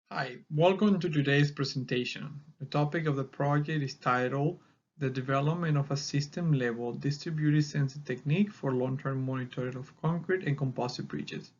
Hi, welcome to today's presentation. The topic of the project is titled The Development of a System-Level Distributed Sensing Technique for Long-Term Monitoring of Concrete and Composite Bridges.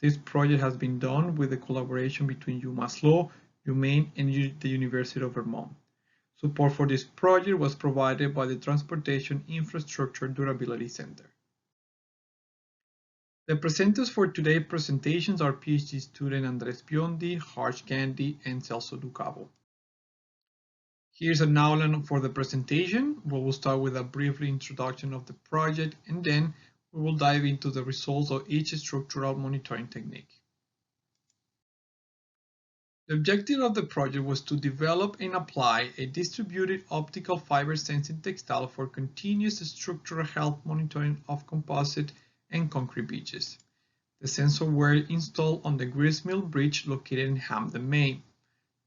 This project has been done with the collaboration between UMass Lowell, UMaine, and the University of Vermont. Support for this project was provided by the Transportation Infrastructure Durability Center. The presenters for today's presentations are PhD student Andres Biondi, Gandhi, and Celso Cabo. Here's an outline for the presentation. We will start with a brief introduction of the project, and then we will dive into the results of each structural monitoring technique. The objective of the project was to develop and apply a distributed optical fiber sensing textile for continuous structural health monitoring of composite and concrete bridges. The sensors were installed on the Gristmill Bridge located in Hamden, Maine.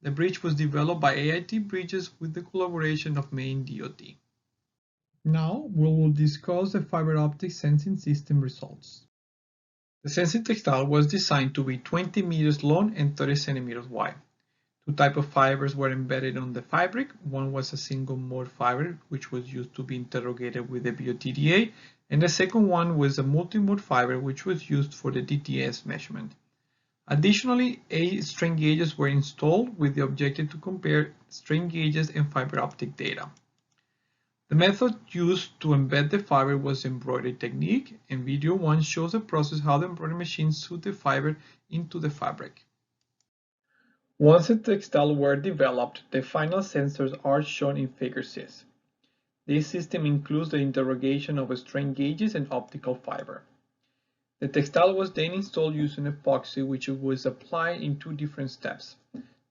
The bridge was developed by AIT Bridges with the collaboration of Maine DOT. Now we will discuss the fiber optic sensing system results. The sensing textile was designed to be 20 meters long and 30 centimeters wide. Two types of fibers were embedded on the fabric. One was a single mode fiber, which was used to be interrogated with the BOTDA, and the second one was a multi-mode fiber, which was used for the DTS measurement. Additionally, 8 strain gauges were installed with the objective to compare strain gauges and fiber optic data. The method used to embed the fiber was embroidery technique, and video 1 shows the process how the embroidery machine sewed the fiber into the fabric. Once the textile were developed, the final sensors are shown in Figure 6. This system includes the interrogation of strain gauges and optical fiber. The textile was then installed using epoxy, which was applied in 2 different steps.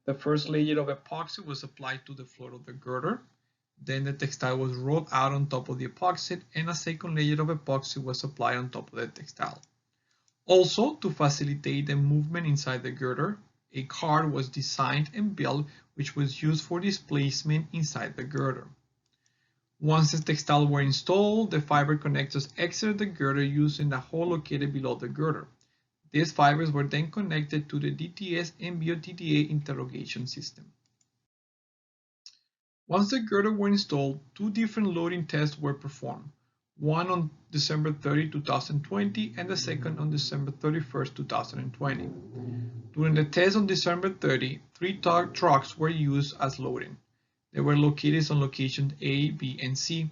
The first layer of epoxy was applied to the floor of the girder. Then the textile was rolled out on top of the epoxy, and a second layer of epoxy was applied on top of the textile. Also, to facilitate the movement inside the girder, a cart was designed and built, which was used for displacement inside the girder. Once the textile were installed, the fiber connectors exited the girder using a hole located below the girder. These fibers were then connected to the DTS and BOTDA interrogation system. Once the girder were installed, 2 different loading tests were performed, one on December 30, 2020, and the second on December 31, 2020. During the test on December 30, 3 trucks were used as loading. They were located on locations A, B, and C.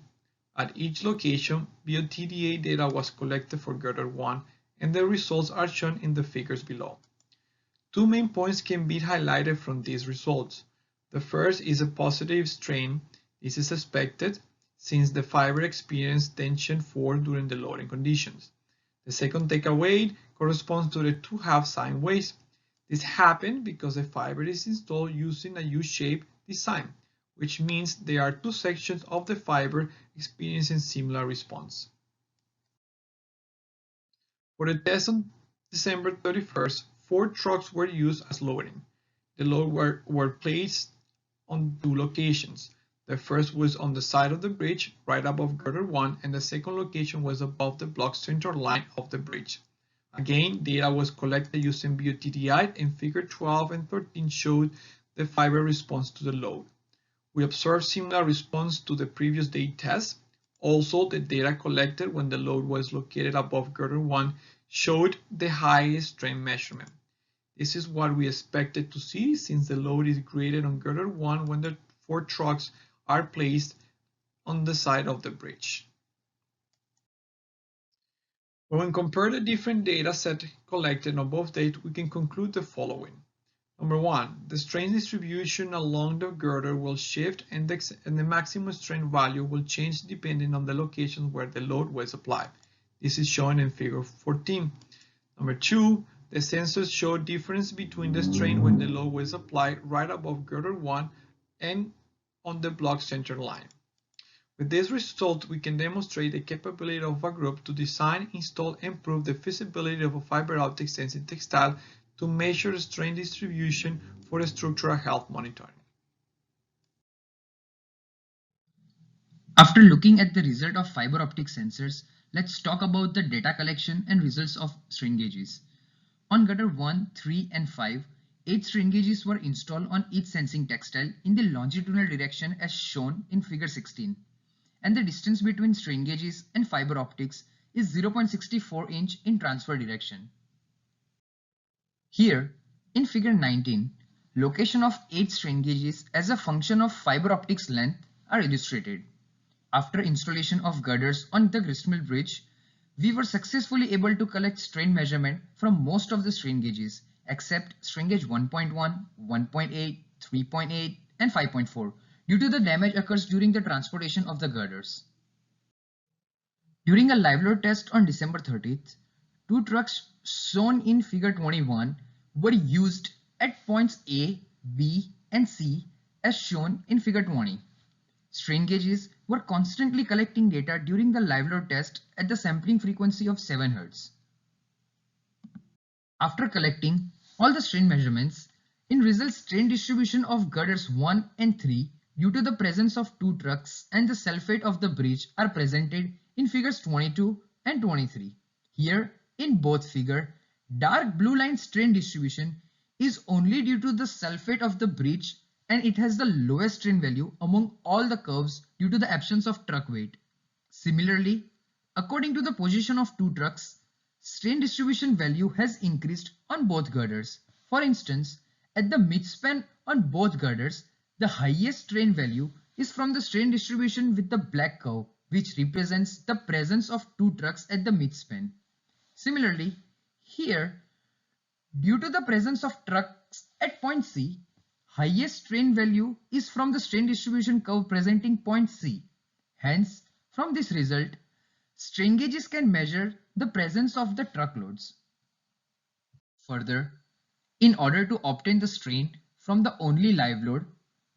At each location, BOTDA data was collected for girder 1, and the results are shown in the figures below. 2 main points can be highlighted from these results. The first is a positive strain. This is expected since the fiber experienced tension 4 during the loading conditions. The second takeaway corresponds to the 2 half sine waves. This happened because the fiber is installed using a U-shaped design, which means there are 2 sections of the fiber experiencing similar response. For the test on December 31st, 4 trucks were used as loading. The loads were placed on 2 locations. The first was on the side of the bridge, right above girder 1, and the second location was above the block center line of the bridge. Again, data was collected using BOTDI, and figure 12 and 13 showed the fiber response to the load. We observed similar response to the previous day test. Also, the data collected when the load was located above girder 1 showed the highest strain measurement. This is what we expected to see since the load is greater on girder 1 when the 4 trucks are placed on the side of the bridge. When we compare the different data set collected on both dates, we can conclude the following. Number 1, the strain distribution along the girder will shift and the maximum strain value will change depending on the location where the load was applied. This is shown in figure 14. Number 2, the sensors show difference between the strain when the load was applied right above girder 1 and on the block center line. With this result, we can demonstrate the capability of a group to design, install, and prove the feasibility of a fiber optic sensing textile to measure strain distribution for structural health monitoring. After looking at the result of fiber optic sensors, let's talk about the data collection and results of strain gauges. On girder 1, 3, and 5, 8 strain gauges were installed on each sensing textile in the longitudinal direction as shown in figure 16. And the distance between strain gauges and fiber optics is 0.64 inch in transfer direction. Here, in figure 19, location of 8 strain gauges as a function of fiber optics length are illustrated. After installation of girders on the gristmill bridge, we were successfully able to collect strain measurement from most of the strain gauges except strain gauge 1.1, 1.8, 3.8 and 5.4 due to the damage occurs during the transportation of the girders. During a live load test on December 30th, 2 trucks shown in figure 21 were used at points A, B and C as shown in figure 20. Strain gauges were constantly collecting data during the live load test at the sampling frequency of 7 Hz. After collecting all the strain measurements, in results strain distribution of girders 1 and 3 due to the presence of 2 trucks and the sulfate of the bridge are presented in figures 22 and 23. Here, in both figure, dark blue line strain distribution is only due to the sulfate of the bridge and it has the lowest strain value among all the curves due to the absence of truck weight. Similarly, according to the position of 2 trucks, strain distribution value has increased on both girders. For instance, at the midspan on both girders, the highest strain value is from the strain distribution with the black curve, which represents the presence of 2 trucks at the midspan. Similarly, here, due to the presence of trucks at point C, highest strain value is from the strain distribution curve presenting point C. Hence, from this result, strain gauges can measure the presence of the truckloads. Further, in order to obtain the strain from the only live load,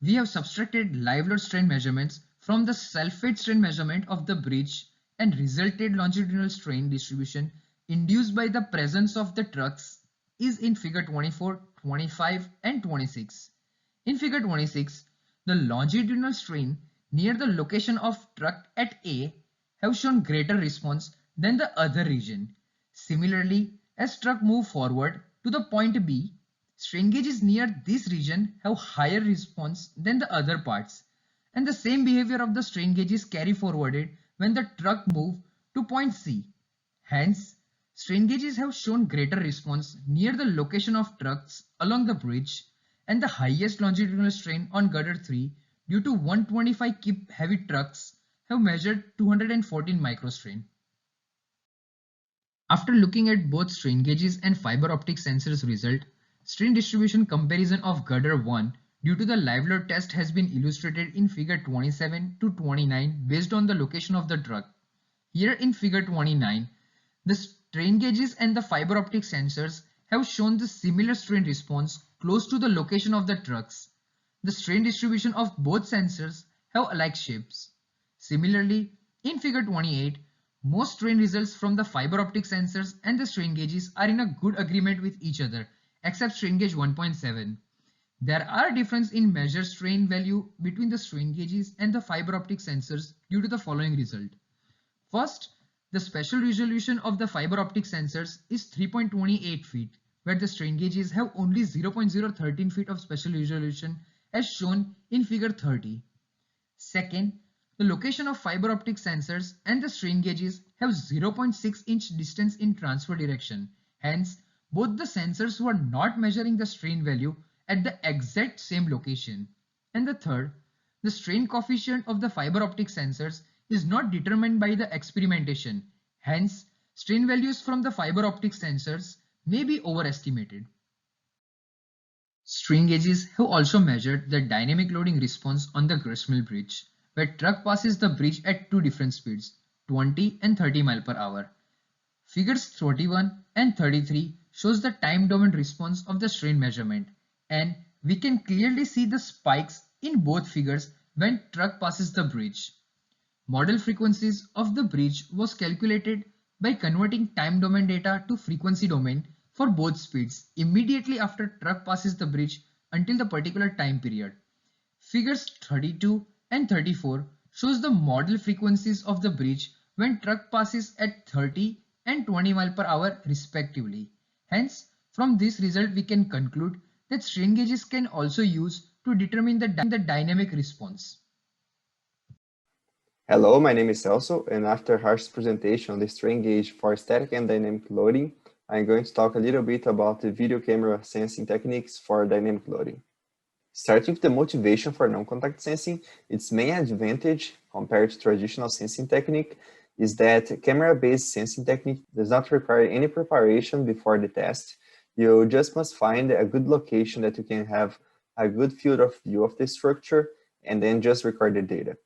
we have subtracted live load strain measurements from the sulfate strain measurement of the bridge and resulted longitudinal strain distribution induced by the presence of the trucks is in figure 24, 25 and 26. In figure 26, the longitudinal strain near the location of truck at A have shown greater response than the other region. Similarly, as truck move forward to the point B, strain gauges near this region have higher response than the other parts, and the same behavior of the strain gauges carry forwarded when the truck move to point C. Hence, strain gauges have shown greater response near the location of trucks along the bridge, and the highest longitudinal strain on girder 3 due to 125 kip heavy trucks have measured 214 microstrain. After looking at both strain gauges and fiber optic sensors result, strain distribution comparison of girder 1 due to the live load test has been illustrated in figure 27 to 29 based on the location of the truck. Here in figure 29, the strain gauges and the fiber optic sensors have shown the similar strain response close to the location of the trucks. The strain distribution of both sensors have alike shapes. Similarly, in figure 28, most strain results from the fiber optic sensors and the strain gauges are in a good agreement with each other, except strain gauge 1.7. There are differences in measured strain value between the strain gauges and the fiber optic sensors due to the following result. First, the spatial resolution of the fiber optic sensors is 3.28 feet, where the strain gauges have only 0.013 feet of spatial resolution as shown in figure 30. Second, the location of fiber optic sensors and the strain gauges have 0.6 inch distance in transfer direction. Hence, both the sensors were not measuring the strain value at the exact same location. And the third, the strain coefficient of the fiber optic sensors is not determined by the experimentation. Hence, strain values from the fiber optic sensors may be overestimated. Strain gauges have also measured the dynamic loading response on the gristmill bridge, where truck passes the bridge at 2 different speeds, 20 and 30 mph per hour. Figures 31 and 33 shows the time domain response of the strain measurement, and we can clearly see the spikes in both figures when truck passes the bridge. Model frequencies of the bridge was calculated by converting time domain data to frequency domain for both speeds immediately after truck passes the bridge until the particular time period. Figures 32 and 34 shows the model frequencies of the bridge when truck passes at 30 and 20 mph respectively. Hence, from this result we can conclude that strain gauges can also use to determine the dynamic response. Hello, my name is Celso, and after Harsh's presentation on the strain gauge for static and dynamic loading, I'm going to talk a little bit about the video camera sensing techniques for dynamic loading. Starting with the motivation for non-contact sensing, its main advantage compared to traditional sensing technique is that camera-based sensing technique does not require any preparation before the test. You just must find a good location that you can have a good field of view of the structure and then just record the data.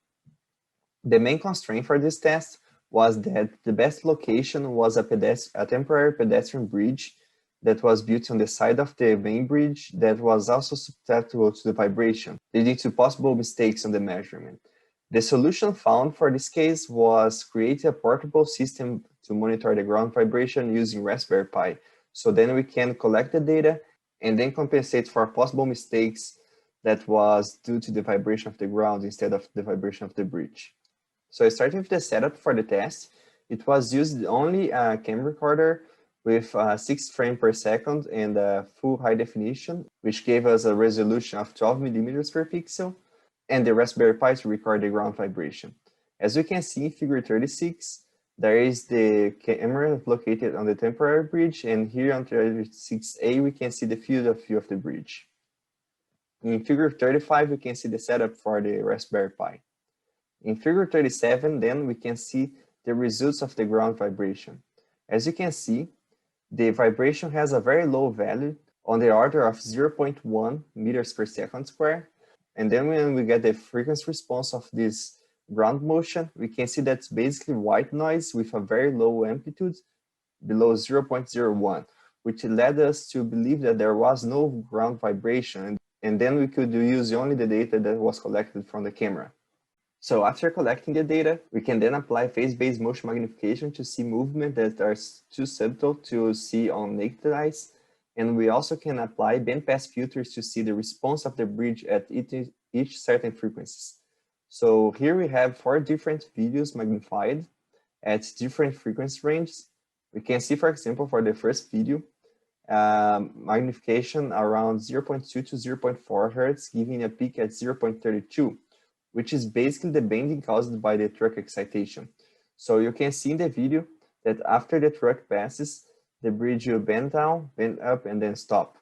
The main constraint for this test was that the best location was a temporary pedestrian bridge that was built on the side of the main bridge that was also susceptible to the vibration, leading to possible mistakes on the measurement. The solution found for this case was create a portable system to monitor the ground vibration using Raspberry Pi. So then we can collect the data and then compensate for possible mistakes that was due to the vibration of the ground instead of the vibration of the bridge. So starting with the setup for the test, it was used only a camera recorder with 6 frames per second and a full high definition, which gave us a resolution of 12 millimeters per pixel, and the Raspberry Pi to record the ground vibration. As you can see in figure 36, there is the camera located on the temporary bridge, and here on 36A we can see the field of view of the bridge. In figure 35 we can see the setup for the Raspberry Pi. In figure 37, then, we can see the results of the ground vibration. As you can see, the vibration has a very low value on the order of 0.1 meters per second square. And then when we get the frequency response of this ground motion, we can see that's basically white noise with a very low amplitude below 0.01, which led us to believe that there was no ground vibration. And then we could use only the data that was collected from the camera. So after collecting the data, we can then apply phase-based motion magnification to see movement that are too subtle to see on naked eyes. And we also can apply bandpass filters to see the response of the bridge at each certain frequencies. So here we have 4 different videos magnified at different frequency ranges. We can see, for example, for the first video, magnification around 0.2 to 0.4 Hertz, giving a peak at 0.32. Which is basically the bending caused by the truck excitation. So you can see in the video that after the truck passes, the bridge will bend down, bend up, and then stop.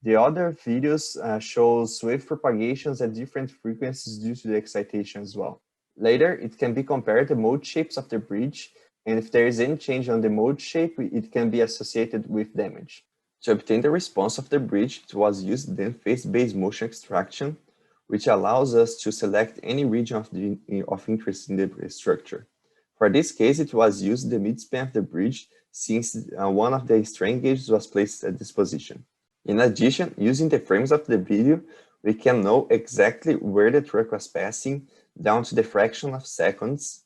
The other videos shows wave propagations at different frequencies due to the excitation as well. Later, it can be compared the mode shapes of the bridge, and if there is any change on the mode shape, it can be associated with damage. To obtain the response of the bridge, it was used then phase-based motion extraction, which allows us to select any region of interest in the structure. For this case, it was used the midspan of the bridge since one of the strain gauges was placed at this position. In addition, using the frames of the video, we can know exactly where the truck was passing down to the fraction of seconds.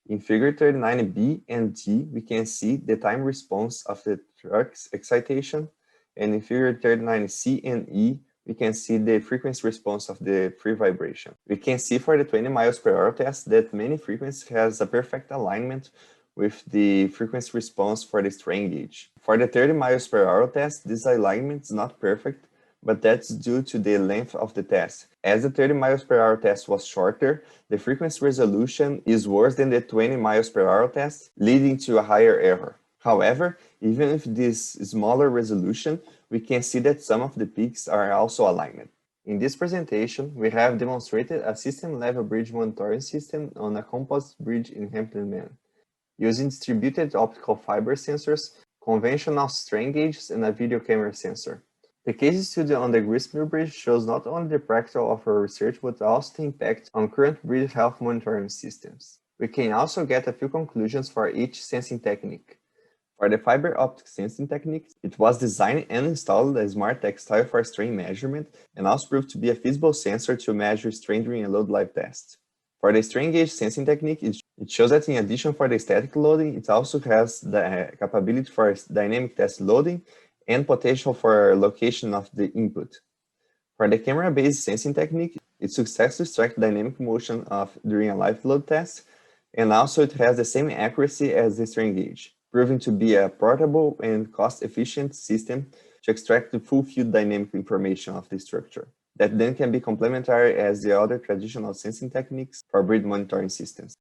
In figure 39B and D, we can see the time response of the truck's excitation, and in figure 39C and E, we can see the frequency response of the free vibration. We can see for the 20 miles per hour test that many frequencies has a perfect alignment with the frequency response for the strain gauge. For the 30 miles per hour test, this alignment is not perfect, but that's due to the length of the test. As the 30 miles per hour test was shorter, the frequency resolution is worse than the 20 miles per hour test, leading to a higher error. However, even with this smaller resolution, we can see that some of the peaks are also aligned. In this presentation, we have demonstrated a system-level bridge monitoring system on a composite bridge in Hampton, Maine, using distributed optical fiber sensors, conventional strain gauges, and a video camera sensor. The case study on the Gristmill Bridge shows not only the practical of our research, but also the impact on current bridge health monitoring systems. We can also get a few conclusions for each sensing technique. For the fiber optic sensing technique, it was designed and installed a smart textile for strain measurement and also proved to be a feasible sensor to measure strain during a load live test. For the strain gauge sensing technique, it shows that in addition for the static loading, it also has the capability for dynamic test loading and potential for location of the input. For the camera-based sensing technique, it successfully tracks dynamic motion during a live load test, and also it has the same accuracy as the strain gauge, proving to be a portable and cost-efficient system to extract the full field dynamic information of the structure, that then can be complementary as the other traditional sensing techniques for breed monitoring systems.